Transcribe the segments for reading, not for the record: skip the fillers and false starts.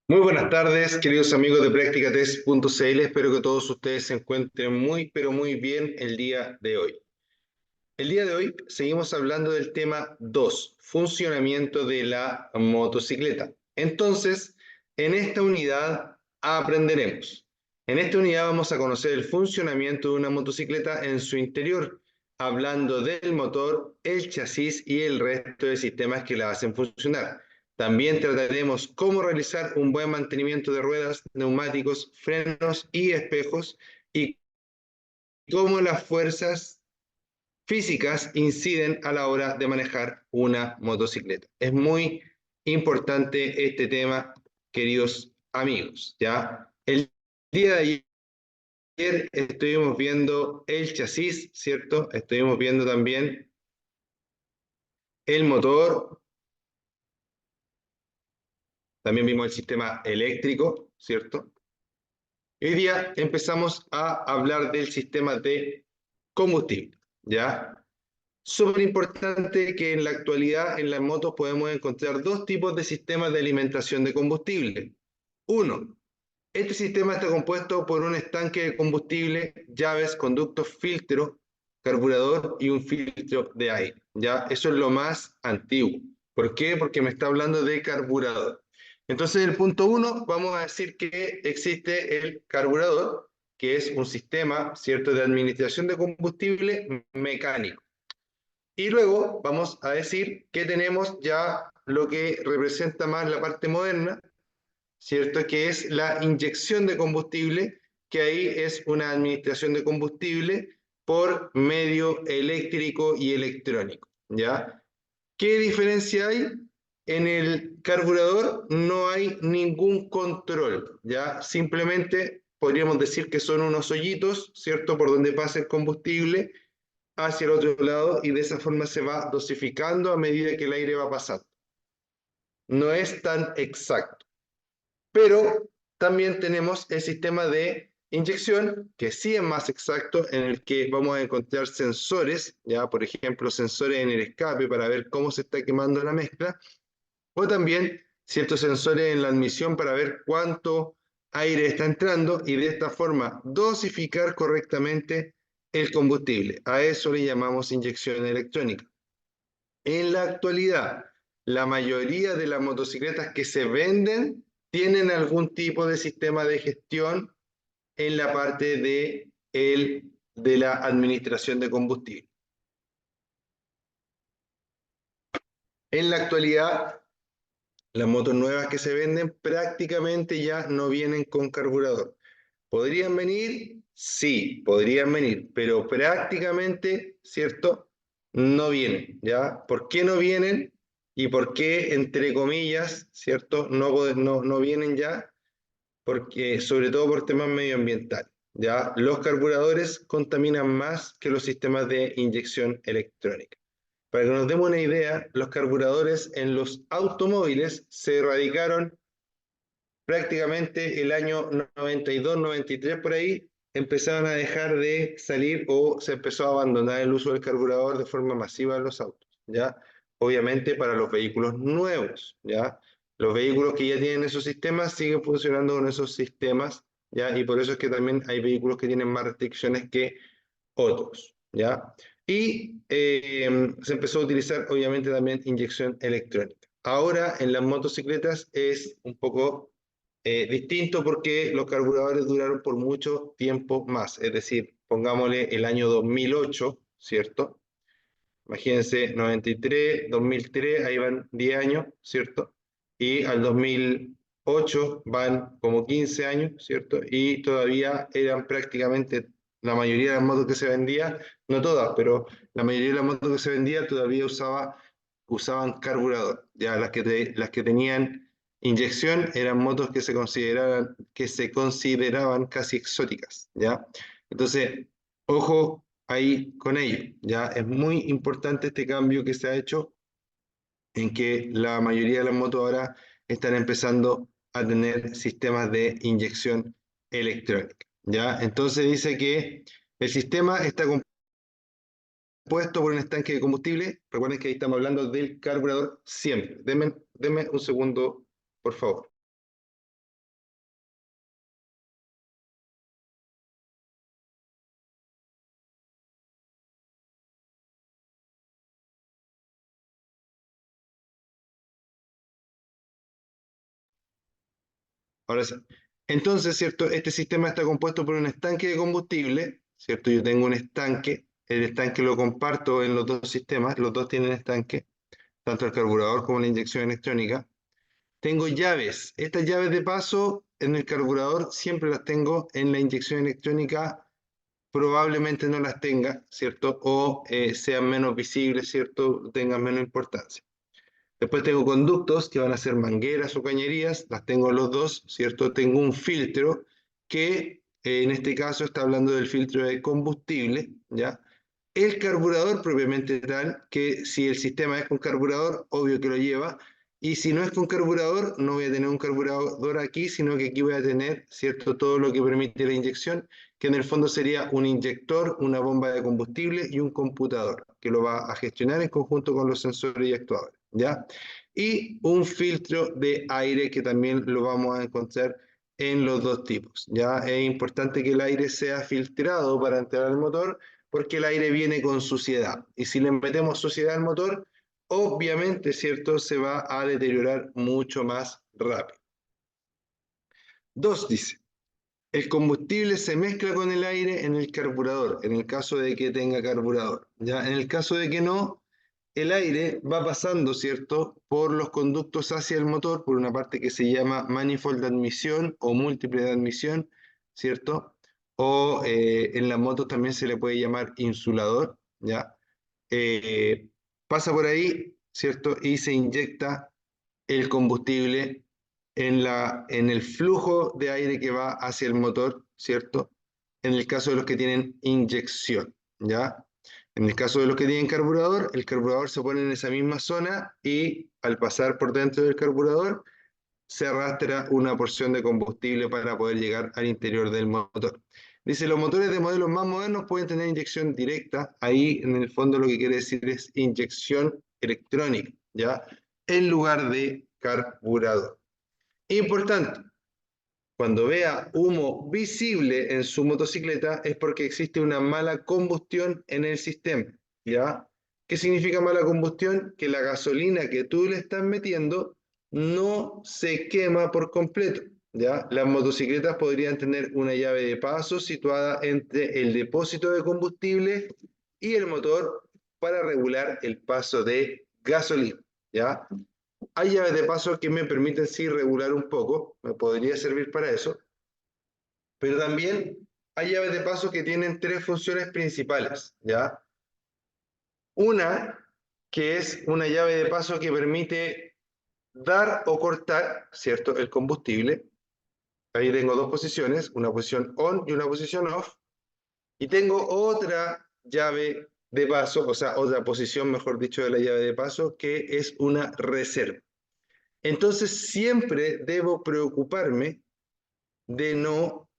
Muy buenas tardes, queridos amigos de Practicatest.cl. Espero que todos ustedes se encuentren muy, pero muy bien el día de hoy. El día de hoy seguimos hablando del tema 2, funcionamiento de la motocicleta. Entonces, en esta unidad aprenderemos. En esta unidad vamos a conocer el funcionamiento de una motocicleta en su interior, hablando del motor, el chasis y el resto de sistemas que la hacen funcionar. También trataremos cómo realizar un buen mantenimiento de ruedas, neumáticos, frenos y espejos y cómo las fuerzas físicas inciden a la hora de manejar una motocicleta. Es muy importante este tema, queridos amigos, ¿ya? El día de ayer estuvimos viendo el chasis, ¿cierto? Estuvimos viendo también el motor, también vimos el sistema eléctrico, ¿cierto? Hoy día empezamos a hablar del sistema de combustible, ¿ya? Súper importante que en la actualidad en las motos podemos encontrar dos tipos de sistemas de alimentación de combustible. Uno, este sistema está compuesto por un estanque de combustible, llaves, conductos, filtro, carburador y un filtro de aire. ¿Ya? Eso es lo más antiguo. ¿Por qué? Porque me está hablando de carburador. Entonces, en el punto uno, vamos a decir que existe el carburador, que es un sistema, ¿cierto?, de administración de combustible mecánico. Y luego vamos a decir que tenemos ya lo que representa más la parte moderna, ¿cierto? Que es la inyección de combustible, que ahí es una administración de combustible por medio eléctrico y electrónico, ¿ya? ¿Qué diferencia hay? En el carburador no hay ningún control, ¿ya? Simplemente podríamos decir que son unos hoyitos, ¿cierto? Por donde pasa el combustible hacia el otro lado y de esa forma se va dosificando a medida que el aire va pasando. No es tan exacto, pero también tenemos el sistema de inyección, que sí es más exacto, en el que vamos a encontrar sensores, ya por ejemplo sensores en el escape para ver cómo se está quemando la mezcla, o también ciertos sensores en la admisión para ver cuánto aire está entrando y de esta forma dosificar correctamente el combustible. A eso le llamamos inyección electrónica. En la actualidad, la mayoría de las motocicletas que se venden tienen algún tipo de sistema de gestión en la parte de la administración de combustible. En la actualidad, las motos nuevas que se venden prácticamente ya no vienen con carburador. ¿Podrían venir? Sí, podrían venir, pero prácticamente, ¿cierto? No vienen, ¿ya? ¿Por qué no vienen? ¿Y por qué, entre comillas, ¿cierto? No vienen ya, porque sobre todo por temas medioambientales, ¿ya? Los carburadores contaminan más que los sistemas de inyección electrónica. Para que nos demos una idea, los carburadores en los automóviles se erradicaron prácticamente el año 92, 93 por ahí, empezaron a dejar de salir o se empezó a abandonar el uso del carburador de forma masiva en los autos, ¿ya? Obviamente para los vehículos nuevos, ¿ya? Los vehículos que ya tienen esos sistemas siguen funcionando con esos sistemas, ¿ya? Y por eso es que también hay vehículos que tienen más restricciones que otros, ¿ya? Y se empezó a utilizar obviamente también inyección electrónica. Ahora en las motocicletas es un poco distinto porque los carburadores duraron por mucho tiempo más, es decir, pongámosle el año 2008, ¿cierto? Imagínense, 93, 2003, ahí van 10 años, ¿cierto? Y al 2008 van como 15 años, ¿cierto? Y todavía eran prácticamente la mayoría de las motos que se vendía, no todas, pero la mayoría de las motos que se vendía todavía usaban carburador. Ya las que tenían inyección eran motos que se consideraban casi exóticas, ¿ya? Entonces, ojo ahí con ello. Ya es muy importante este cambio que se ha hecho en que la mayoría de las motos ahora están empezando a tener sistemas de inyección electrónica. ¿Ya? Entonces dice que el sistema está compuesto por un estanque de combustible. Recuerden que ahí estamos hablando del carburador siempre. Denme un segundo, por favor. Ahora sí. Entonces, ¿cierto? Este sistema está compuesto por un estanque de combustible, ¿cierto? Yo tengo un estanque, el estanque lo comparto en los dos sistemas, los dos tienen estanque, tanto el carburador como la inyección electrónica. Tengo llaves. Estas llaves de paso en el carburador siempre las tengo, en la inyección electrónica probablemente no las tenga, ¿cierto? O sean menos visibles, ¿cierto? Tengan menos importancia. Después tengo conductos que van a ser mangueras o cañerías, las tengo los dos, ¿cierto? Tengo un filtro que en este caso está hablando del filtro de combustible, ¿ya? El carburador propiamente tal, que si el sistema es con carburador, obvio que lo lleva, y si no es con carburador, no voy a tener un carburador aquí, sino que aquí voy a tener, ¿cierto? Todo lo que permite la inyección, que en el fondo sería un inyector, una bomba de combustible y un computador, que lo va a gestionar en conjunto con los sensores y actuadores, ¿ya? Y un filtro de aire que también lo vamos a encontrar en los dos tipos, ¿ya? Es importante que el aire sea filtrado para entrar al motor, porque el aire viene con suciedad, y si le metemos suciedad al motor, obviamente, ¿cierto?, se va a deteriorar mucho más rápido. 2 dice, el combustible se mezcla con el aire en el carburador, en el caso de que tenga carburador. ¿Ya? En el caso de que no, el aire va pasando, ¿cierto?, por los conductos hacia el motor, por una parte que se llama manifold de admisión o múltiple de admisión, ¿cierto? O en las motos también se le puede llamar insulador, ¿ya? Eh, Pasa por ahí, ¿cierto? Y se inyecta el combustible en el flujo de aire que va hacia el motor, ¿cierto? En el caso de los que tienen inyección, ¿ya? En el caso de los que tienen carburador, el carburador se pone en esa misma zona y al pasar por dentro del carburador se arrastra una porción de combustible para poder llegar al interior del motor. Dice, los motores de modelos más modernos pueden tener inyección directa. Ahí, en el fondo, lo que quiere decir es inyección electrónica, ¿ya? En lugar de carburador. Importante, cuando vea humo visible en su motocicleta es porque existe una mala combustión en el sistema, ¿ya? ¿Qué significa mala combustión? Que la gasolina que tú le estás metiendo no se quema por completo, ¿ya? Las motocicletas podrían tener una llave de paso situada entre el depósito de combustible y el motor para regular el paso de gasolina, ¿ya? Hay llaves de paso que me permiten sí regular un poco, me podría servir para eso, pero también hay llaves de paso que tienen tres funciones principales, ¿ya? Una, que es una llave de paso que permite dar o cortar, ¿cierto?, el combustible. Ahí tengo dos posiciones, una posición on y una posición off. Y tengo otra llave de paso, o sea, otra posición, mejor dicho, de la llave de paso, que es una reserva. Entonces siempre debo preocuparme de no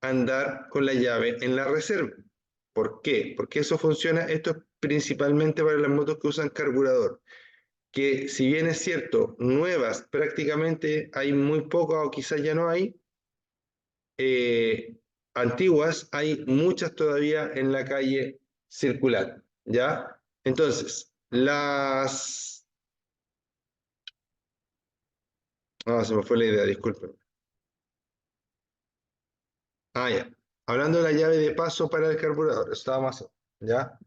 andar con la llave en la reserva. ¿Por qué? Porque eso funciona, esto es principalmente para las motos que usan carburador, que si bien es cierto, nuevas prácticamente hay muy pocas o quizás ya no hay, eh, antiguas hay muchas todavía en la calle circular, ¿ya? Entonces, las... Ah, se me fue la idea, disculpen. Ah, ya. Hablando de la llave de paso para el carburador, estábamos así, ¿ya?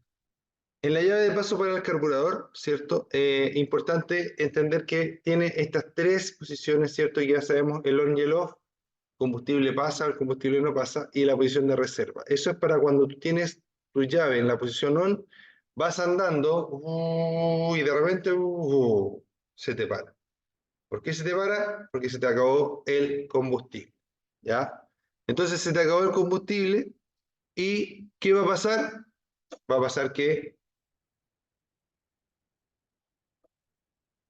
En la llave de paso para el carburador, ¿cierto? Importante entender que tiene estas tres posiciones, ¿cierto? Y ya sabemos el on y el off, combustible pasa, el combustible no pasa, y la posición de reserva. Eso es para cuando tú tienes tu llave en la posición on, vas andando y de repente se te para. ¿Por qué se te para? Porque se te acabó el combustible, ¿ya? Entonces se te acabó el combustible y ¿qué va a pasar? Va a pasar que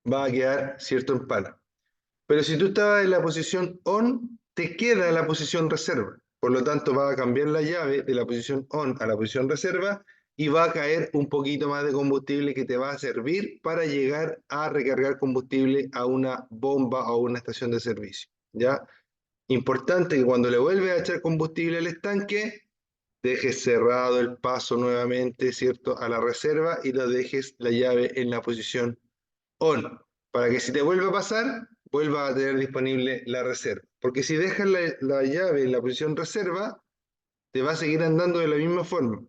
va a quedar, ¿cierto?, en pana. Pero si tú estabas en la posición on, te queda la posición reserva. Por lo tanto, va a cambiar la llave de la posición on a la posición reserva y va a caer un poquito más de combustible que te va a servir para llegar a recargar combustible a una bomba o una estación de servicio, ¿ya? Importante que cuando le vuelves a echar combustible al estanque, dejes cerrado el paso nuevamente, ¿cierto?, a la reserva y lo dejes la llave en la posición on, para que si te vuelve a pasar, vuelva a tener disponible la reserva. Porque si dejas la llave en la posición reserva, te va a seguir andando de la misma forma,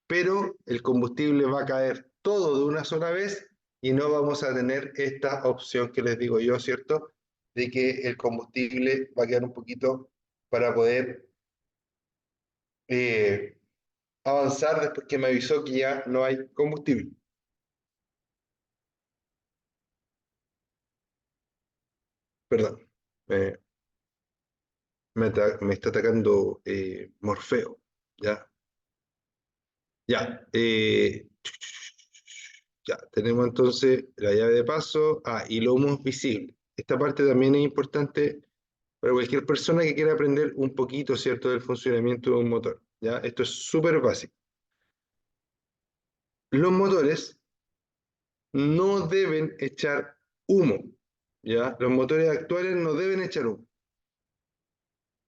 pero el combustible va a caer todo de una sola vez y no vamos a tener esta opción que les digo yo, ¿cierto? De que el combustible va a quedar un poquito para poder eh, avanzar después que me avisó que ya no hay combustible. Perdón, me, me está atacando Morfeo, ¿ya? Ya, ya, tenemos entonces la llave de paso, y los humos visibles. Esta parte también es importante para cualquier persona que quiera aprender un poquito, ¿cierto?, del funcionamiento de un motor, ¿ya? Esto es súper básico. Los motores no deben echar humo, ¿ya? Los motores actuales no deben echar humo.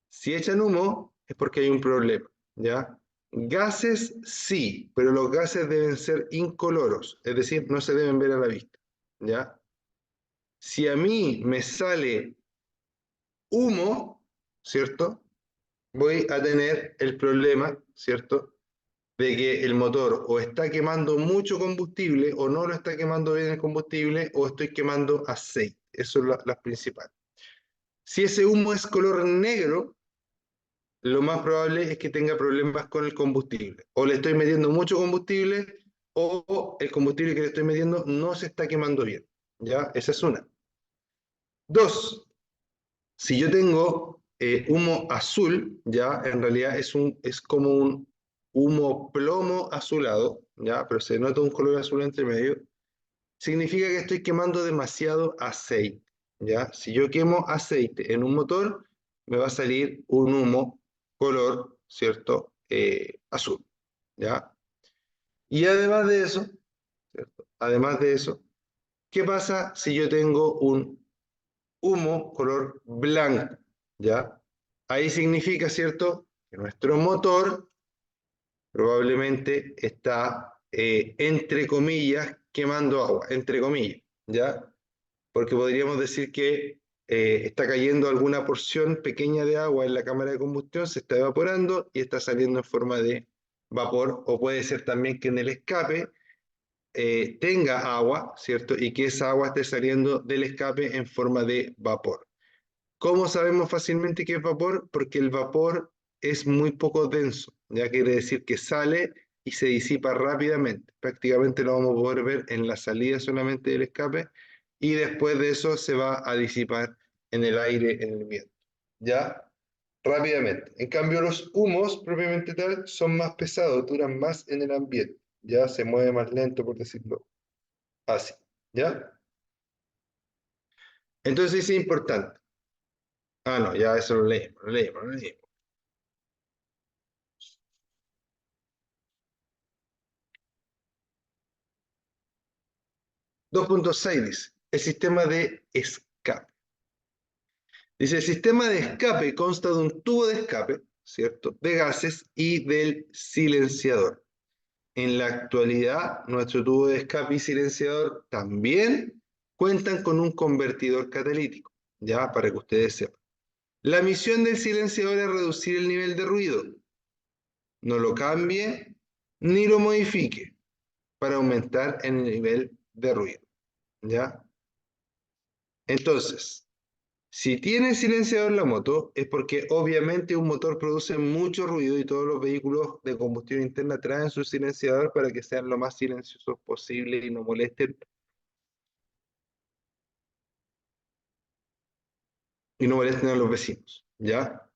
Si echan humo es porque hay un problema, ¿ya? Gases sí, pero los gases deben ser incoloros, es decir, no se deben ver a la vista, ¿ya? Si a mí me sale humo, ¿cierto? Voy a tener el problema, ¿cierto? De que el motor o está quemando mucho combustible o no lo está quemando bien el combustible o estoy quemando aceite. Eso es las principales. Si ese humo es color negro, lo más probable es que tenga problemas con el combustible. O le estoy metiendo mucho combustible o el combustible que le estoy metiendo no se está quemando bien. ¿Ya? Esa es una. Dos, si yo tengo humo azul, ya en realidad es como un humo plomo azulado, ya, pero se nota un color azul entre medio, significa que estoy quemando demasiado aceite, ya. Si yo quemo aceite en un motor, me va a salir un humo color, ¿cierto? Azul, ya. Y además de eso, ¿cierto? Además de eso, ¿qué pasa si yo tengo un humo color blanco? ¿Ya? Ahí significa, ¿cierto?, que nuestro motor probablemente está, entre comillas, quemando agua, entre comillas, ¿ya? Porque podríamos decir que está cayendo alguna porción pequeña de agua en la cámara de combustión, se está evaporando y está saliendo en forma de vapor, o puede ser también que en el escape tenga agua, ¿cierto? Y que esa agua esté saliendo del escape en forma de vapor. ¿Cómo sabemos fácilmente que es vapor? Porque el vapor es muy poco denso, ya quiere decir que sale y se disipa rápidamente. Prácticamente lo vamos a poder ver en la salida solamente del escape y después de eso se va a disipar en el aire, en el viento. ¿Ya? Rápidamente. En cambio, los humos, propiamente tal, son más pesados, duran más en el ambiente. Ya se mueve más lento, por decirlo así. ¿Ya? Entonces es importante. Ah, no, ya eso lo leímos, lo leímos, lo leímos. 2.6 dice, el sistema de escape. Dice, el sistema de escape consta de un tubo de escape, ¿cierto?, de gases y del silenciador. En la actualidad, nuestro tubo de escape y silenciador también cuentan con un convertidor catalítico, ya para que ustedes sepan. La misión del silenciador es reducir el nivel de ruido. No lo cambie ni lo modifique para aumentar el nivel de ruido, ¿ya? Entonces, si tiene silenciador la moto, es porque obviamente un motor produce mucho ruido y todos los vehículos de combustión interna traen su silenciador para que sean lo más silenciosos posible y no molesten, a los vecinos, ¿ya?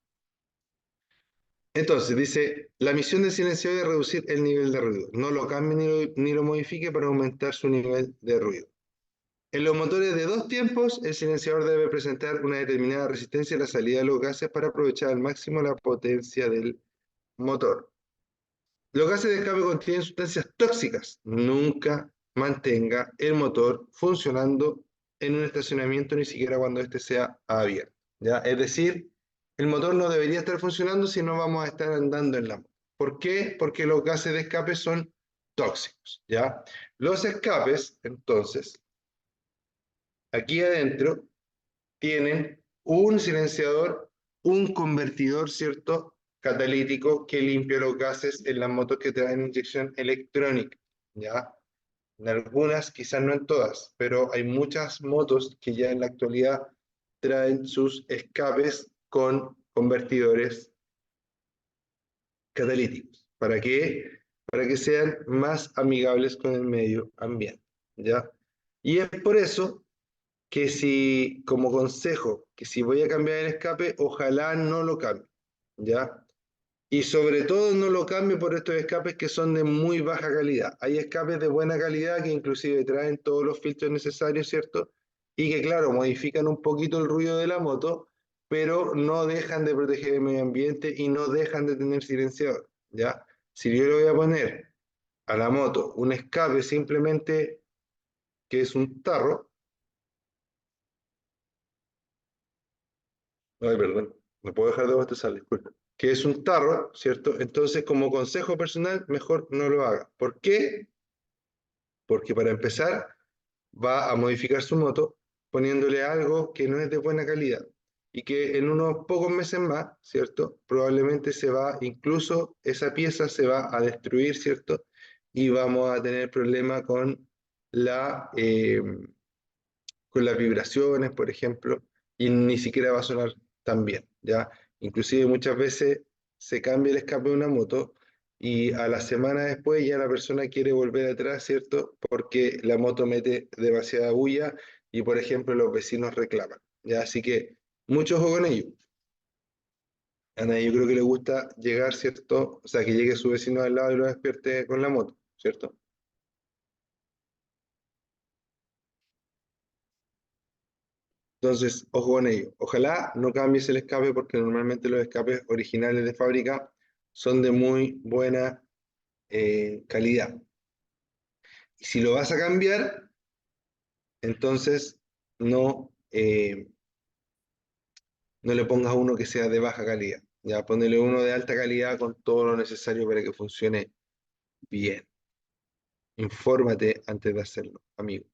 Entonces, dice, la misión del silenciador es reducir el nivel de ruido. No lo cambie ni lo modifique para aumentar su nivel de ruido. En los motores de dos tiempos, el silenciador debe presentar una determinada resistencia a la salida de los gases para aprovechar al máximo la potencia del motor. Los gases de escape contienen sustancias tóxicas. Nunca mantenga el motor funcionando en un estacionamiento, ni siquiera cuando éste sea abierto, ¿ya? Es decir, el motor no debería estar funcionando si no vamos a estar andando en la moto. ¿Por qué? Porque los gases de escape son tóxicos, ¿ya? Los escapes, entonces, aquí adentro tienen un silenciador, un convertidor, ¿cierto? Catalítico que limpia los gases en las motos que traen inyección electrónica, ¿ya? En algunas, quizás no en todas, pero hay muchas motos que ya en la actualidad traen sus escapes con convertidores catalíticos. ¿Para qué? Para que sean más amigables con el medio ambiente, ¿ya? Y es por eso que si, como consejo, que si voy a cambiar el escape, ojalá no lo cambie, ¿ya? Y sobre todo no lo cambie por estos escapes que son de muy baja calidad. Hay escapes de buena calidad que inclusive traen todos los filtros necesarios, ¿cierto? Y que, claro, modifican un poquito el ruido de la moto, pero no dejan de proteger el medio ambiente y no dejan de tener silenciador, ¿ya? Si yo le voy a poner a la moto un escape simplemente que es un tarro, ay, perdón, me puedo dejar de bostezar, disculpe, que es un tarro, ¿cierto? Entonces, como consejo personal, mejor no lo haga. ¿Por qué? Porque para empezar, va a modificar su moto poniéndole algo que no es de buena calidad y que en unos pocos meses más, ¿cierto? Probablemente se va, incluso esa pieza se va a destruir, ¿cierto? Y vamos a tener problemas la, eh, con las vibraciones, por ejemplo, y ni siquiera va a sonar tan bien, ¿ya? Inclusive muchas veces se cambia el escape de una moto y a la semana después ya la persona quiere volver atrás, ¿cierto? Porque la moto mete demasiada bulla y, por ejemplo, los vecinos reclaman, ¿ya? Así que mucho ojo con ello. Ana, yo creo que le gusta llegar, ¿cierto? O sea, que llegue su vecino al lado y lo despierte con la moto, ¿cierto? Entonces, ojo con ello. Ojalá no cambies el escape porque normalmente los escapes originales de fábrica son de muy buena calidad. Y si lo vas a cambiar, entonces no, no le pongas uno que sea de baja calidad. Ya ponele uno de alta calidad con todo lo necesario para que funcione bien. Infórmate antes de hacerlo, amigo.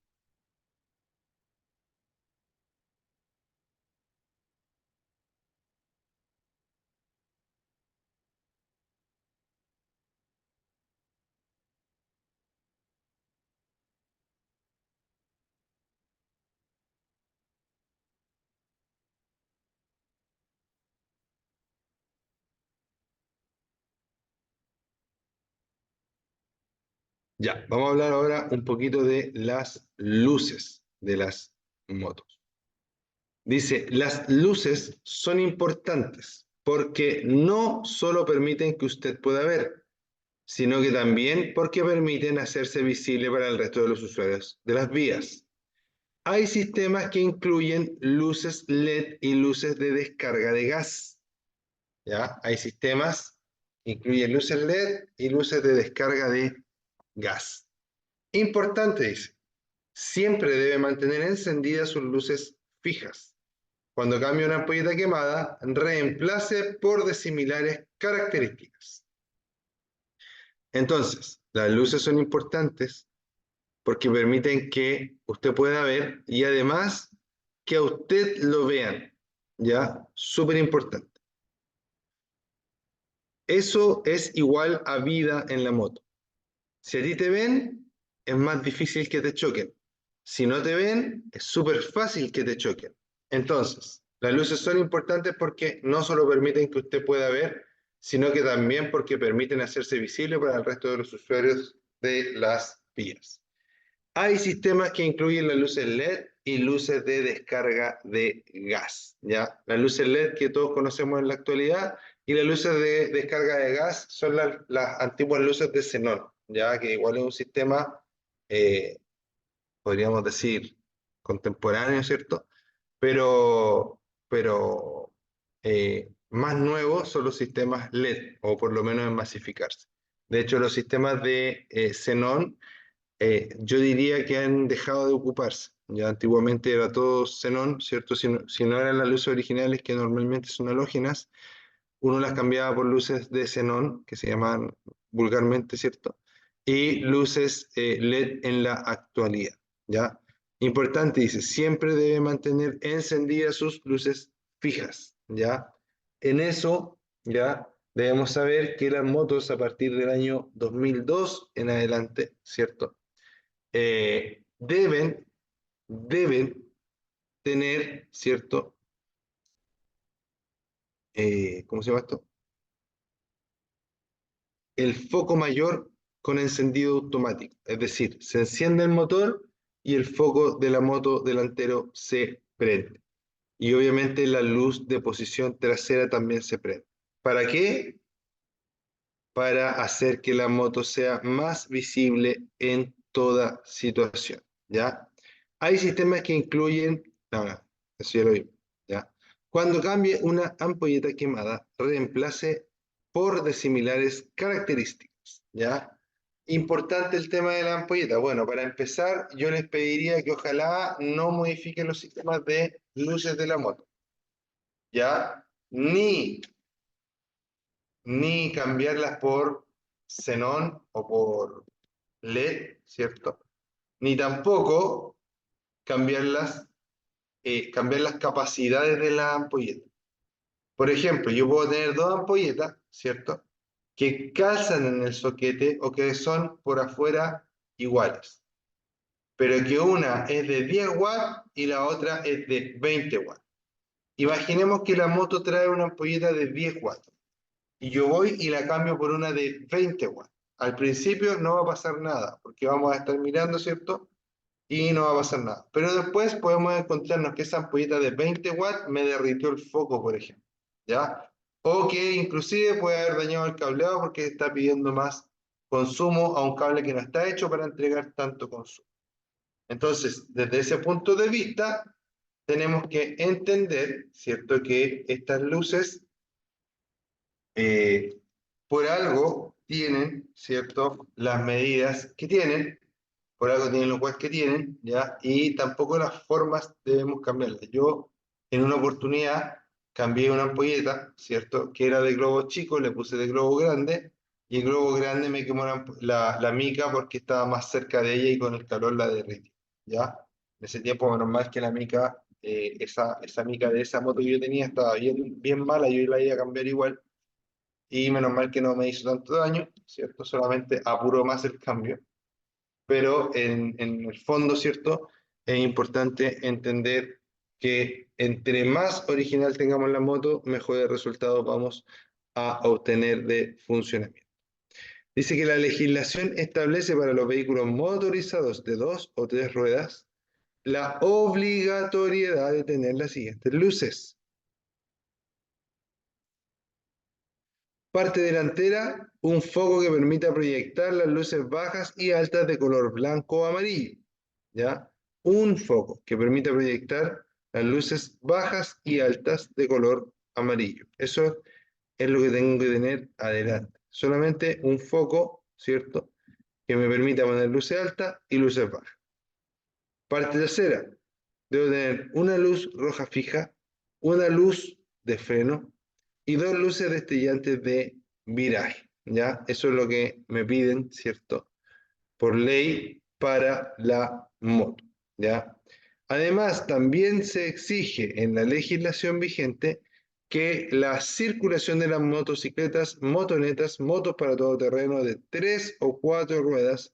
Ya, vamos a hablar ahora un poquito de las luces de las motos. Dice, las luces son importantes porque no solo permiten que usted pueda ver, sino que también porque permiten hacerse visible para el resto de los usuarios de las vías. Hay sistemas que incluyen luces LED y luces de descarga de gas. ¿Ya? Hay sistemas que incluyen luces LED y luces de descarga de gas. Importante, dice, siempre debe mantener encendidas sus luces fijas. Cuando cambie una ampolleta quemada, reemplace por de similares características. Entonces, las luces son importantes porque permiten que usted pueda ver y además que a usted lo vean. ¿Ya? Súper importante. Eso es igual a vida en la moto. Si a ti te ven, es más difícil que te choquen. Si no te ven, es súper fácil que te choquen. Entonces, las luces son importantes porque no solo permiten que usted pueda ver, sino que también porque permiten hacerse visible para el resto de los usuarios de las vías. Hay sistemas que incluyen las luces LED y luces de descarga de gas, ¿ya? Las luces LED que todos conocemos en la actualidad y las luces de descarga de gas son las antiguas luces de xenón, ¿ya? Que igual es un sistema, eh, podríamos decir, contemporáneo, ¿cierto? Pero más nuevos son los sistemas LED, o por lo menos en masificarse. De hecho, los sistemas de xenón yo diría que han dejado de ocuparse. Ya antiguamente era todo xenón, ¿cierto? Si no eran las luces originales, que normalmente son halógenas, uno las cambiaba por luces de xenón, que se llaman vulgarmente, ¿cierto? Y luces LED en la actualidad, ¿ya? Importante, dice, siempre debe mantener encendidas sus luces fijas, ¿ya? En eso, ¿ya? Debemos saber que las motos a partir del año 2002 en adelante, ¿cierto? Deben tener, ¿cierto? ¿Cómo se llama esto? El foco mayor con encendido automático. Es decir, se enciende el motor y el foco de la moto delantero se prende. Y obviamente la luz de posición trasera también se prende. ¿Para qué? Para hacer que la moto sea más visible en toda situación, ¿ya? Hay sistemas que incluyen, no, eso ya lo vimos, ¿ya? Cuando cambie una ampolleta quemada, reemplace por de similares características, ¿ya? Importante el tema de la ampolleta. Bueno, para empezar, yo les pediría que ojalá no modifiquen los sistemas de luces de la moto, ¿ya? Ni cambiarlas por xenón o por LED, ¿cierto? Ni tampoco cambiarlas, cambiar las capacidades de la ampolleta. Por ejemplo, yo puedo tener dos ampolletas, ¿cierto? Que calzan en el soquete o que son por afuera iguales, pero que una es de 10 watts y la otra es de 20 watts. Imaginemos que la moto trae una ampolleta de 10 watts y yo voy y la cambio por una de 20 watts. Al principio no va a pasar nada, porque vamos a estar mirando, ¿cierto? Y no va a pasar nada. Pero después podemos encontrarnos que esa ampolleta de 20 watts me derritió el foco, por ejemplo, ¿ya? O que inclusive puede haber dañado el cableado porque está pidiendo más consumo a un cable que no está hecho para entregar tanto consumo. Entonces, desde ese punto de vista, tenemos que entender, ¿cierto? Que estas luces eh, por algo tienen, ¿cierto? Las medidas que tienen, por algo tienen los watts que tienen, ¿ya? Y tampoco las formas debemos cambiarlas. Yo, en una oportunidad, cambié una ampolleta, ¿cierto? Que era de globo chico, le puse de globo grande, y el globo grande me quemó la mica porque estaba más cerca de ella y con el calor la derretí, ¿ya? En ese tiempo, menos mal que la mica, esa mica de esa moto que yo tenía estaba bien mala, yo la iba a cambiar igual, y menos mal que no me hizo tanto daño, ¿cierto? Solamente apuró más el cambio, pero en el fondo, ¿cierto? Es importante entender que entre más original tengamos la moto, mejores resultados vamos a obtener de funcionamiento. Dice que la legislación establece para los vehículos motorizados de 2 o 3 ruedas la obligatoriedad de tener las siguientes luces. Parte delantera, un foco que permita proyectar las luces bajas y altas de color blanco o amarillo, ¿ya? Un foco que permita proyectar las luces bajas y altas de color amarillo. Eso es lo que tengo que tener adelante. Solamente un foco, ¿cierto? Que me permita poner luces altas y luces bajas. Parte trasera, debo tener una luz roja fija, una luz de freno y 2 luces destellantes de viraje, ¿ya? Eso es lo que me piden, ¿cierto? Por ley para la moto, ¿ya? Además, también se exige en la legislación vigente que la circulación de las motocicletas, motonetas, motos para todo terreno de 3 o 4 ruedas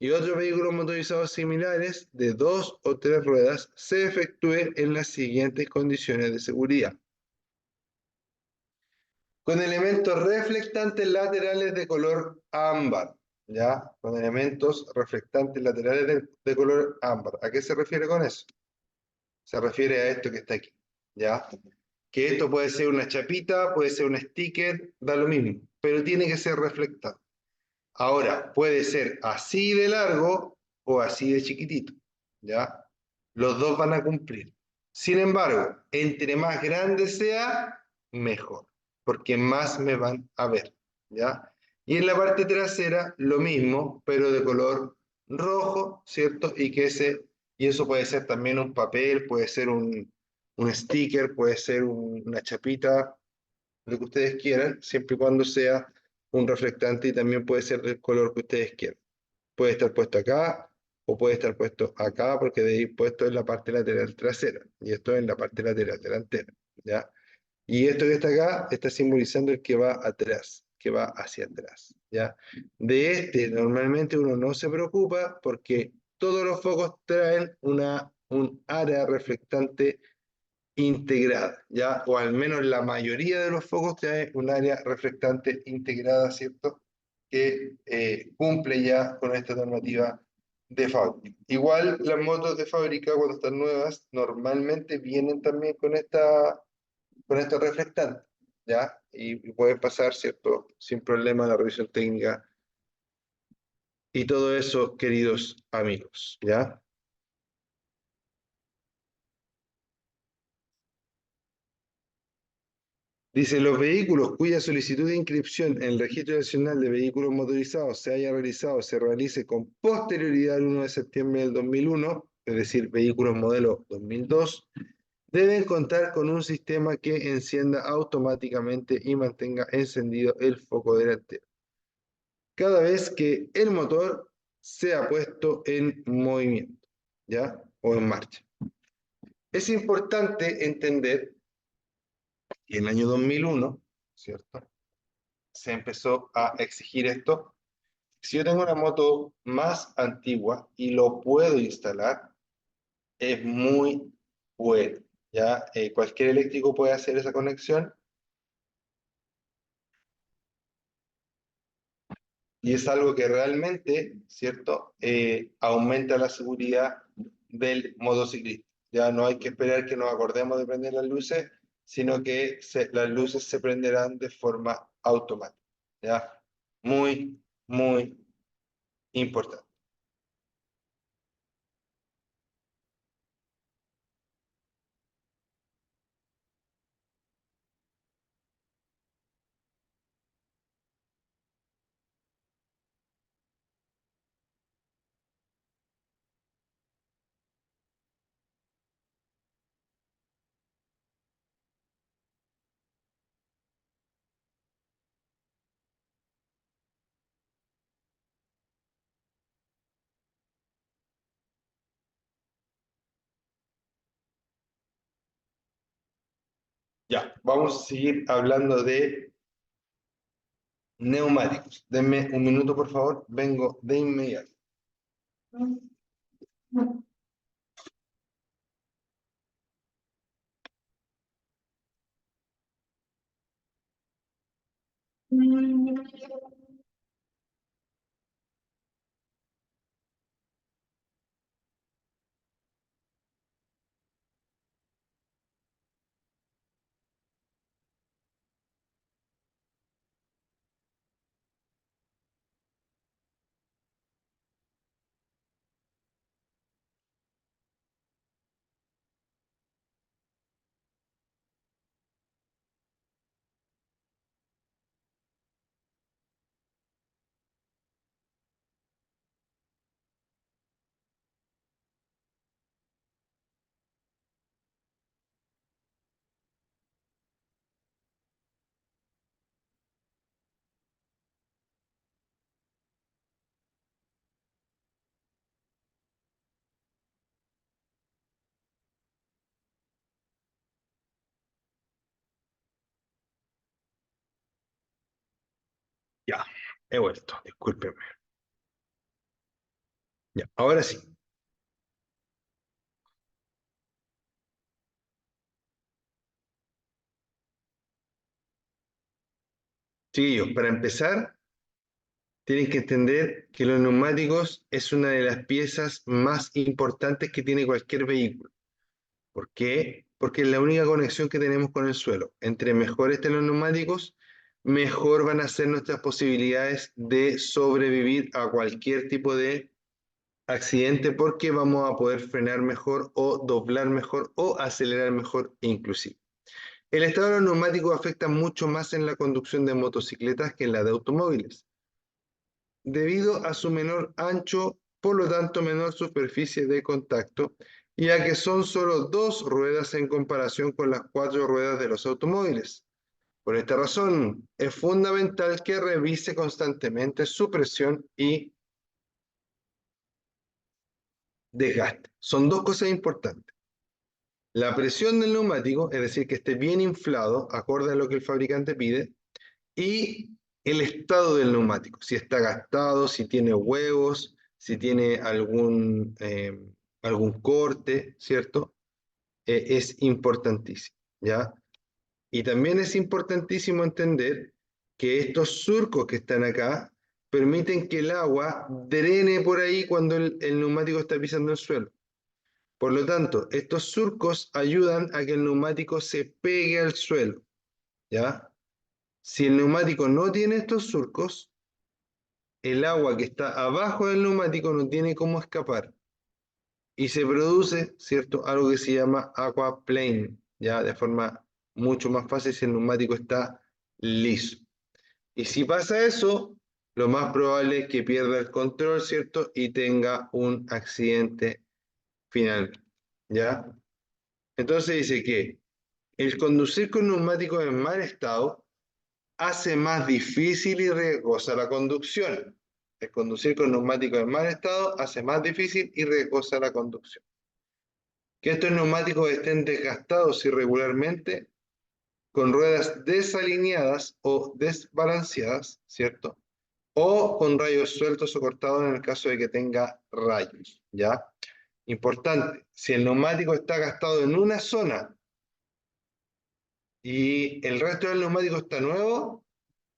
y otros vehículos motorizados similares de 2 o 3 ruedas se efectúe en las siguientes condiciones de seguridad. Con elementos reflectantes laterales de color ámbar, ¿ya? Con elementos reflectantes laterales de color ámbar. ¿A qué se refiere con eso? Se refiere a esto que está aquí, ¿ya? Que esto puede ser una chapita, puede ser un sticker, da lo mismo, pero tiene que ser reflectado. Ahora, puede ser así de largo o así de chiquitito, ¿ya? Los dos van a cumplir. Sin embargo, entre más grande sea, mejor, porque más me van a ver, ¿ya? Y en la parte trasera, lo mismo, pero de color rojo, ¿cierto? Y eso puede ser también un papel, puede ser un sticker, puede ser una chapita, lo que ustedes quieran, siempre y cuando sea un reflectante y también puede ser del color que ustedes quieran. Puede estar puesto acá o puede estar puesto acá porque de ahí puesto en la parte lateral trasera y esto en la parte lateral delantera, ¿ya? Y esto que está acá está simbolizando el que va atrás, que va hacia atrás, ¿ya? De este normalmente uno no se preocupa porque todos los focos traen un área reflectante integrada, ¿ya? O al menos la mayoría de los focos trae un área reflectante integrada, ¿cierto? Que cumple ya con esta normativa de fábrica. Igual las motos de fábrica cuando están nuevas normalmente vienen también con esta reflectante, ¿ya? Y pueden pasar, ¿cierto? Sin problema la revisión técnica y todo eso, queridos amigos, ¿ya? Dice, los vehículos cuya solicitud de inscripción en el Registro Nacional de Vehículos Motorizados se haya realizado, se realice con posterioridad al 1 de septiembre del 2001, es decir, vehículos modelo 2002, deben contar con un sistema que encienda automáticamente y mantenga encendido el foco delantero cada vez que el motor sea puesto en movimiento, ¿ya? O en marcha. Es importante entender que en el año 2001, ¿cierto? Se empezó a exigir esto. Si yo tengo una moto más antigua y lo puedo instalar, es muy bueno, ¿ya? Cualquier eléctrico puede hacer esa conexión y es algo que realmente, ¿cierto? Aumenta la seguridad del motociclista. Ya no hay que esperar que nos acordemos de prender las luces, sino que las luces se prenderán de forma automática. ¿Ya? Muy, muy importante. Ya, vamos a seguir hablando de neumáticos. Denme un minuto, por favor. Vengo de inmediato. Ya, he vuelto. Discúlpenme. Ya, ahora sí. Chiquillos, para empezar, tienen que entender que los neumáticos es una de las piezas más importantes que tiene cualquier vehículo. ¿Por qué? Porque es la única conexión que tenemos con el suelo. Entre mejor estén los neumáticos, mejor van a ser nuestras posibilidades de sobrevivir a cualquier tipo de accidente porque vamos a poder frenar mejor o doblar mejor o acelerar mejor inclusive. El estado de los neumáticos afecta mucho más en la conducción de motocicletas que en la de automóviles debido a su menor ancho, por lo tanto menor superficie de contacto, ya que son solo dos ruedas en comparación con las cuatro ruedas de los automóviles. Por esta razón, es fundamental que revise constantemente su presión y desgaste. Son dos cosas importantes. La presión del neumático, es decir, que esté bien inflado, acorde a lo que el fabricante pide, y el estado del neumático, si está gastado, si tiene huevos, si tiene algún corte, ¿cierto? Es importantísimo, ¿ya? Y también es importantísimo entender que estos surcos que están acá permiten que el agua drene por ahí cuando el neumático está pisando el suelo. Por lo tanto, estos surcos ayudan a que el neumático se pegue al suelo, ¿ya? Si el neumático no tiene estos surcos, el agua que está abajo del neumático no tiene cómo escapar y se produce, ¿cierto? Algo que se llama aquaplane, ya de forma mucho más fácil si el neumático está liso. Y si pasa eso, lo más probable es que pierda el control, ¿cierto? Y tenga un accidente final, ¿ya? Entonces dice que el conducir con neumáticos en mal estado hace más difícil y riesgosa la conducción. El conducir con neumáticos en mal estado hace más difícil y riesgosa la conducción. Que estos neumáticos estén desgastados irregularmente, con ruedas desalineadas o desbalanceadas, ¿cierto? O con rayos sueltos o cortados en el caso de que tenga rayos, ¿ya? Importante, si el neumático está gastado en una zona y el resto del neumático está nuevo,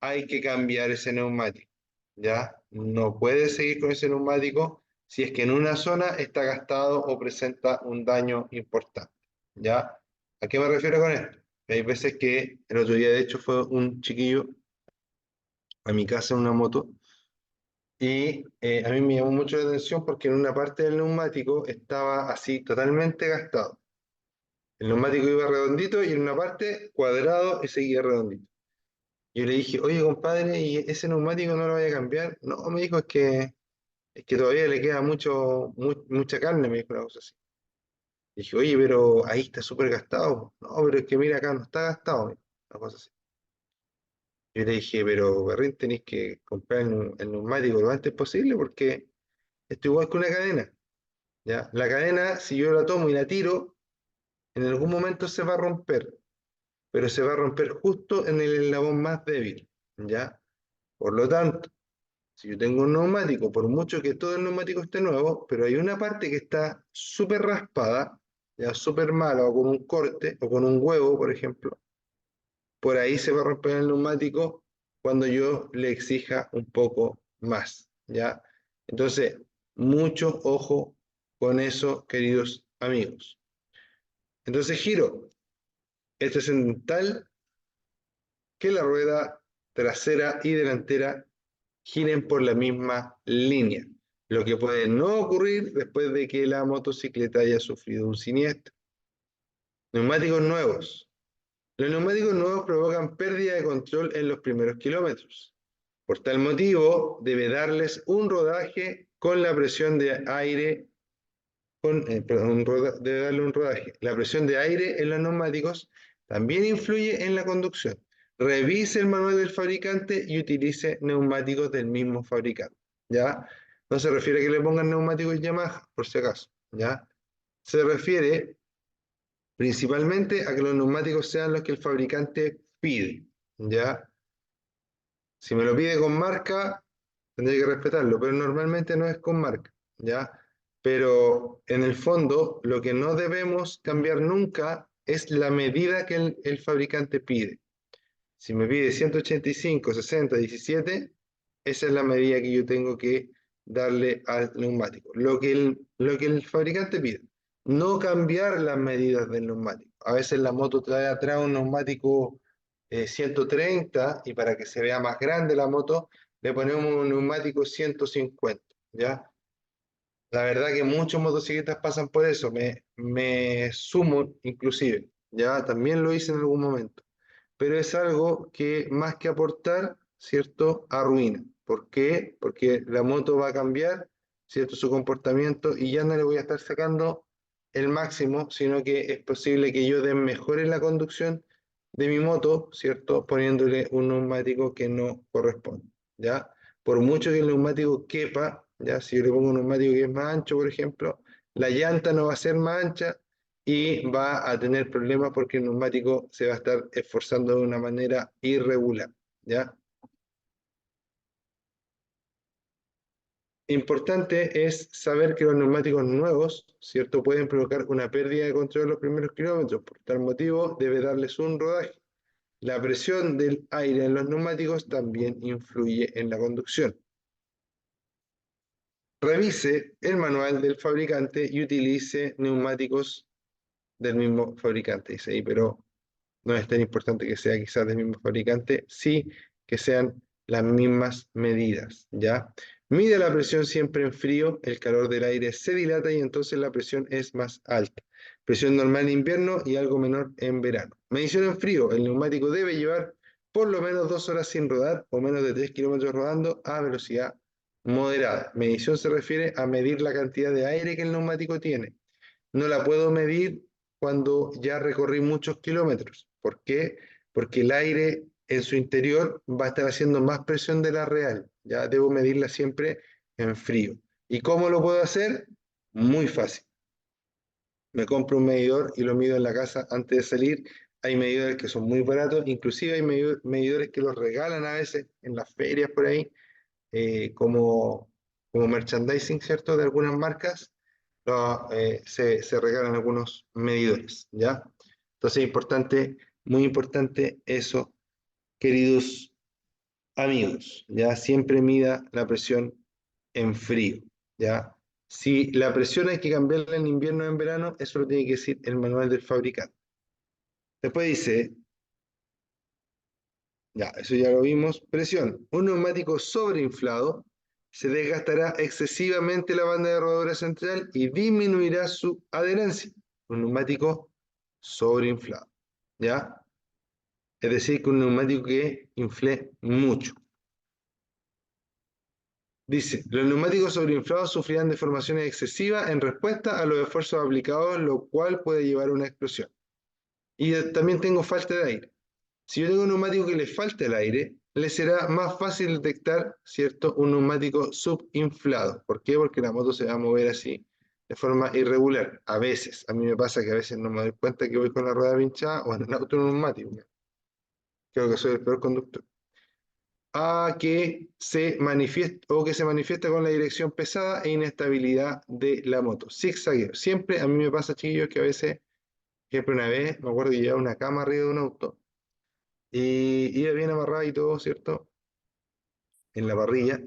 hay que cambiar ese neumático, ¿ya? No puede seguir con ese neumático si es que en una zona está gastado o presenta un daño importante, ¿ya? ¿A qué me refiero con esto? Hay veces que el otro día, de hecho, fue un chiquillo a mi casa en una moto y a mí me llamó mucho la atención porque en una parte del neumático estaba así totalmente gastado. El neumático iba redondito y en una parte cuadrado y seguía redondito. Yo le dije, oye, compadre, ¿y ese neumático no lo vaya a cambiar? No, me dijo, es que todavía le queda mucha carne, me dijo una cosa así. Dije, oye, pero ahí está súper gastado. No, pero es que mira, acá no está gastado, me dijo, una cosa así. Yo le dije, pero Berrín, tenéis que comprar el neumático lo antes posible porque esto igual que una cadena, ¿ya? La cadena, si yo la tomo y la tiro, en algún momento se va a romper, pero se va a romper justo en el eslabón más débil, ¿ya? Por lo tanto, si yo tengo un neumático, por mucho que todo el neumático esté nuevo, pero hay una parte que está súper raspada, ya súper mala, o con un corte, o con un huevo, por ejemplo, por ahí se va a romper el neumático cuando yo le exija un poco más, ¿ya? Entonces, mucho ojo con eso, queridos amigos. Entonces, giro. Esto es en tal que la rueda trasera y delantera giren por la misma línea, lo que puede no ocurrir después de que la motocicleta haya sufrido un siniestro. Neumáticos nuevos. Los neumáticos nuevos provocan pérdida de control en los primeros kilómetros. Por tal motivo, debe darles un rodaje con la presión de aire, debe darle un rodaje. La presión de aire en los neumáticos también influye en la conducción. Revise el manual del fabricante y utilice neumáticos del mismo fabricante, ¿ya? No se refiere a que le pongan neumáticos Yamaha, por si acaso, ¿ya? Se refiere principalmente a que los neumáticos sean los que el fabricante pide, ¿ya? Si me lo pide con marca, tendré que respetarlo, pero normalmente no es con marca, ¿ya? Pero en el fondo, lo que no debemos cambiar nunca es la medida que el fabricante pide. Si me pide 185, 60, 17, esa es la medida que yo tengo que darle al neumático. Lo que el fabricante pide. No cambiar las medidas del neumático. A veces la moto trae atrás un neumático 130 y para que se vea más grande la moto le ponemos un neumático 150, ¿ya? La verdad que muchos motocicletas pasan por eso, me sumo inclusive, ya también lo hice en algún momento, pero es algo que más que aportar, ¿cierto? Arruina. ¿Por qué? Porque la moto va a cambiar, ¿cierto? Su comportamiento y ya no le voy a estar sacando el máximo, sino que es posible que yo mejore la conducción de mi moto, ¿cierto? Poniéndole un neumático que no corresponde, ¿ya? Por mucho que el neumático quepa, ya si yo le pongo un neumático que es más ancho, por ejemplo, la llanta no va a ser más ancha y va a tener problemas porque el neumático se va a estar esforzando de una manera irregular, ¿ya? Importante es saber que los neumáticos nuevos, ¿cierto?, pueden provocar una pérdida de control en los primeros kilómetros. Por tal motivo, debe darles un rodaje. La presión del aire en los neumáticos también influye en la conducción. Revise el manual del fabricante y utilice neumáticos del mismo fabricante. Dice ahí, pero no es tan importante que sea quizás del mismo fabricante, sí que sean las mismas medidas, ¿ya? Mide la presión siempre en frío, el calor del aire se dilata y entonces la presión es más alta. Presión normal en invierno y algo menor en verano. Medición en frío, el neumático debe llevar por lo menos 2 horas sin rodar o menos de 3 kilómetros rodando a velocidad moderada. Medición se refiere a medir la cantidad de aire que el neumático tiene. No la puedo medir cuando ya recorrí muchos kilómetros. ¿Por qué? Porque el aire en su interior va a estar haciendo más presión de la real. Ya debo medirla siempre en frío. ¿Y cómo lo puedo hacer? Muy fácil. Me compro un medidor y lo mido en la casa antes de salir. Hay medidores que son muy baratos, inclusive hay medidores que los regalan a veces en las ferias por ahí, como merchandising, ¿cierto? De algunas marcas se regalan algunos medidores, ¿ya? Entonces, importante, muy importante eso, queridos amigos, ¿ya? Siempre mida la presión en frío, ¿ya? Si la presión hay que cambiarla en invierno o en verano, eso lo tiene que decir el manual del fabricante. Después dice, ya, eso ya lo vimos, presión. Un neumático sobreinflado se desgastará excesivamente la banda de rodadura central y disminuirá su adherencia. Un neumático sobreinflado, ¿ya? Es decir, que un neumático que infle mucho. Dice, los neumáticos sobreinflados sufrirán deformaciones excesivas en respuesta a los esfuerzos aplicados, lo cual puede llevar a una explosión. Y también tengo falta de aire. Si yo tengo un neumático que le falta el aire, le será más fácil detectar, ¿cierto?, un neumático subinflado. ¿Por qué? Porque la moto se va a mover así, de forma irregular. A veces, a mí me pasa que a veces no me doy cuenta que voy con la rueda pinchada o en un auto neumático. Creo que soy el peor conductor. A que se manifiesta o que se manifiesta con la dirección pesada e inestabilidad de la moto. Zigzagueo. Siempre a mí me pasa, chiquillos, que a veces, por ejemplo, una vez me acuerdo que llevaba una cama arriba de un auto y iba bien amarrada y todo, ¿cierto? En la parrilla,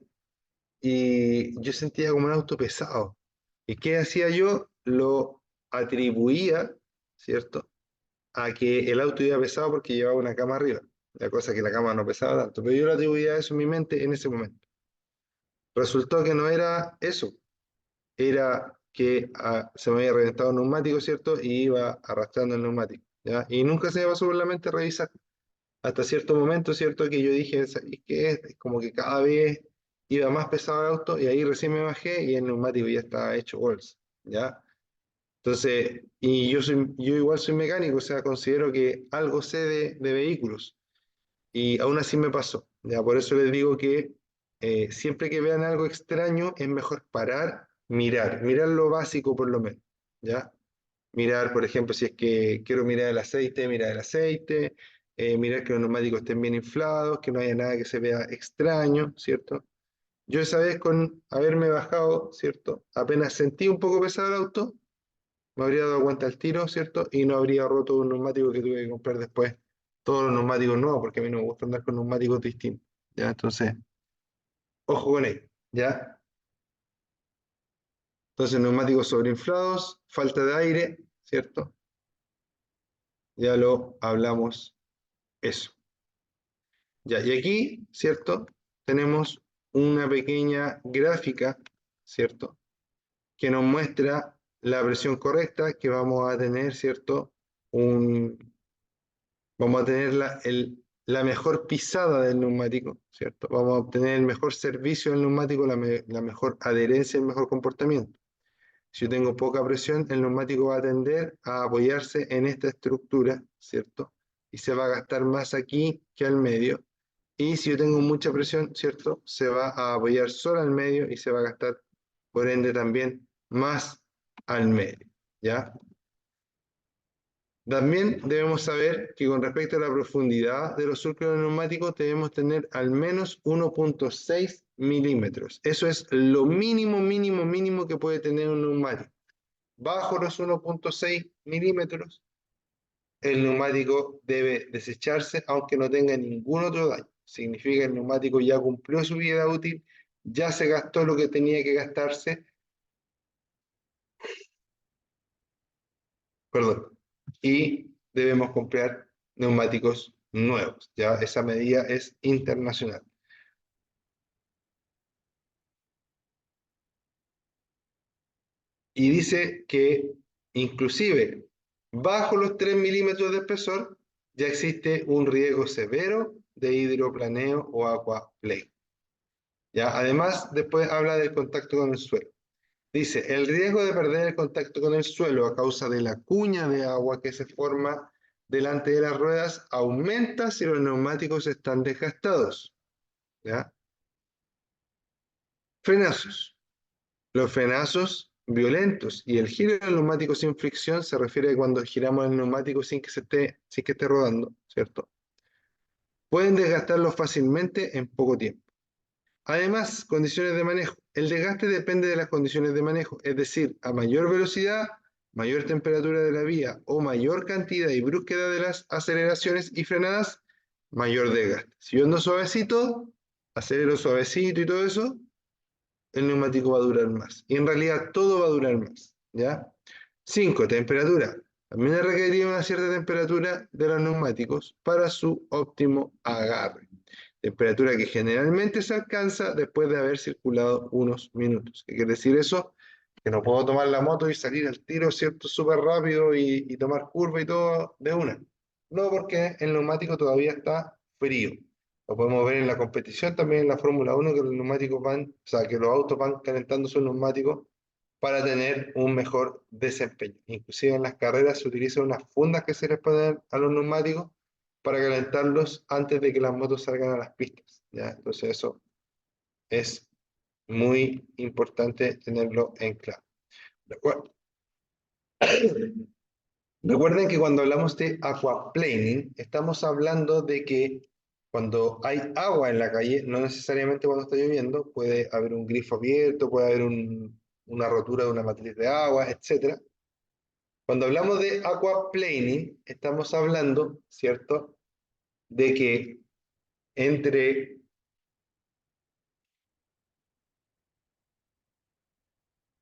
y yo sentía como un auto pesado. ¿Y qué hacía yo? Lo atribuía, ¿cierto?, a que el auto iba pesado porque llevaba una cama arriba. La cosa es que la cama no pesaba tanto, pero yo lo atribuía a eso en mi mente en ese momento. Resultó que no era eso, era que se me había reventado un neumático, ¿cierto? Y iba arrastrando el neumático, ¿ya? Y nunca se me pasó por la mente revisar. Hasta cierto momento, ¿cierto? Que yo dije, ¿sabes qué? Es como que cada vez iba más pesado el auto y ahí recién me bajé y el neumático ya estaba hecho bolsa, ¿ya? Entonces, y yo igual soy mecánico, o sea, considero que algo sé de vehículos y aún así me pasó, ¿ya? Por eso les digo que siempre que vean algo extraño es mejor parar, mirar lo básico por lo menos, ¿ya? Mirar, por ejemplo, si es que quiero mirar el aceite, mirar que los neumáticos estén bien inflados, que no haya nada que se vea extraño, ¿cierto? Yo esa vez con haberme bajado, ¿cierto? Apenas sentí un poco pesado el auto, me habría dado cuenta al tiro, ¿cierto? Y no habría roto un neumático que tuve que comprar después, todos los neumáticos nuevos, porque a mí no me gusta andar con neumáticos distintos, ¿ya? Entonces, ojo con ello, ¿ya? Entonces, neumáticos sobreinflados, falta de aire, ¿cierto? Ya lo hablamos eso. Ya, y aquí, ¿cierto? Tenemos una pequeña gráfica, ¿cierto? Que nos muestra la presión correcta que vamos a tener, ¿cierto? Vamos a tener la mejor pisada del neumático, ¿cierto? Vamos a obtener el mejor servicio del neumático, la mejor adherencia, el mejor comportamiento. Si yo tengo poca presión, el neumático va a tender a apoyarse en esta estructura, ¿cierto? Y se va a gastar más aquí que al medio. Y si yo tengo mucha presión, ¿cierto? Se va a apoyar solo al medio y se va a gastar, por ende, también más al medio, ¿ya? También debemos saber que con respecto a la profundidad de los surcos de los neumáticos debemos tener al menos 1.6 milímetros. Eso es lo mínimo, mínimo, mínimo que puede tener un neumático. Bajo los 1.6 milímetros, el neumático debe desecharse aunque no tenga ningún otro daño. Significa que el neumático ya cumplió su vida útil, ya se gastó lo que tenía que gastarse, perdón, y debemos comprar neumáticos nuevos. Ya esa medida es internacional. Y dice que inclusive bajo los 3 milímetros de espesor ya existe un riesgo severo de hidroplaneo o aquaplane. ¿Ya? Además, después habla del contacto con el suelo. Dice, el riesgo de perder el contacto con el suelo a causa de la cuña de agua que se forma delante de las ruedas aumenta si los neumáticos están desgastados. ¿Ya? Frenazos. Los frenazos violentos y el giro del neumático sin fricción se refiere a cuando giramos el neumático sin que esté rodando, ¿cierto? Pueden desgastarlo fácilmente en poco tiempo. Además, condiciones de manejo. El desgaste depende de las condiciones de manejo, es decir, a mayor velocidad, mayor temperatura de la vía o mayor cantidad y brusquedad de las aceleraciones y frenadas, mayor desgaste. Si yo ando suavecito, acelero suavecito y todo eso, el neumático va a durar más. Y en realidad todo va a durar más, ¿ya? 5. Temperatura. También requeriría una cierta temperatura de los neumáticos para su óptimo agarre. Temperatura que generalmente se alcanza después de haber circulado unos minutos. ¿Qué quiere decir eso? Que no puedo tomar la moto y salir al tiro, ¿cierto? Súper rápido y tomar curva y todo de una. No, porque el neumático todavía está frío. Lo podemos ver en la competición, también en la Fórmula 1, que los neumáticos van, o sea, que los autos van calentando sus neumáticos para tener un mejor desempeño. Inclusive en las carreras se utilizan unas fundas que se les ponen a los neumáticos para calentarlos antes de que las motos salgan a las pistas, ¿ya? Entonces eso es muy importante tenerlo en claro. Recuerden que cuando hablamos de aquaplaning, estamos hablando de que cuando hay agua en la calle, no necesariamente cuando está lloviendo, puede haber un grifo abierto, puede haber una rotura de una matriz de agua, etc. Cuando hablamos de aquaplaning, estamos hablando, ¿cierto?, de que entre,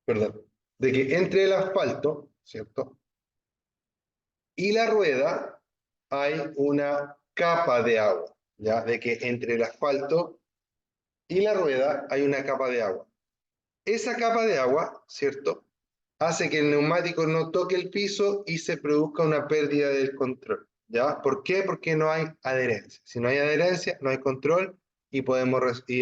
perdón, de que entre el asfalto, ¿cierto?, y la rueda hay una capa de agua, ¿ya? De que entre el asfalto y la rueda hay una capa de agua. Esa capa de agua, ¿cierto?, hace que el neumático no toque el piso y se produzca una pérdida del control, ¿ya? ¿Por qué? Porque no hay adherencia. Si no hay adherencia, no hay control y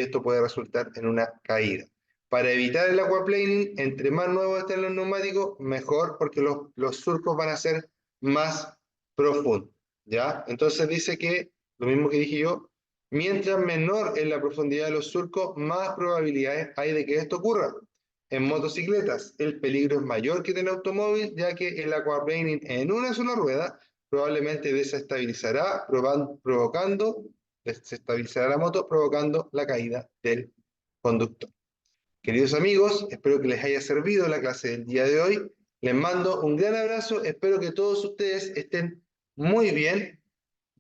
esto puede resultar en una caída. Para evitar el aquaplaning, entre más nuevos estén los neumáticos, mejor, porque los surcos van a ser más profundos, ¿ya? Entonces dice que, lo mismo que dije yo, mientras menor es la profundidad de los surcos, más probabilidades hay de que esto ocurra. En motocicletas, el peligro es mayor que en el automóvil, ya que el aquaplaning en una sola rueda probablemente desestabilizará la moto, provocando la caída del conductor. Queridos amigos, espero que les haya servido la clase del día de hoy. Les mando un gran abrazo, espero que todos ustedes estén muy bien.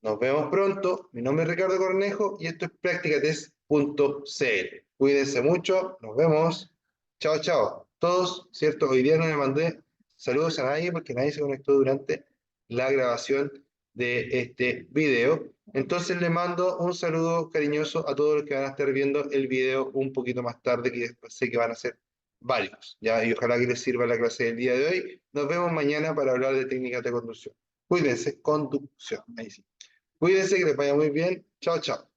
Nos vemos pronto. Mi nombre es Ricardo Cornejo y esto es practicatest.cl. Cuídense mucho, nos vemos. Chao, chao. Todos, ¿cierto? Hoy día no me mandé saludos a nadie porque nadie se conectó durante la grabación de este video. Entonces le mando un saludo cariñoso a todos los que van a estar viendo el video un poquito más tarde, que después sé que van a ser varios, ¿ya? Y ojalá que les sirva la clase del día de hoy. Nos vemos mañana para hablar de técnicas de conducción. Cuídense, conducción. Ahí sí. Cuídense, que les vaya muy bien. Chao, chao.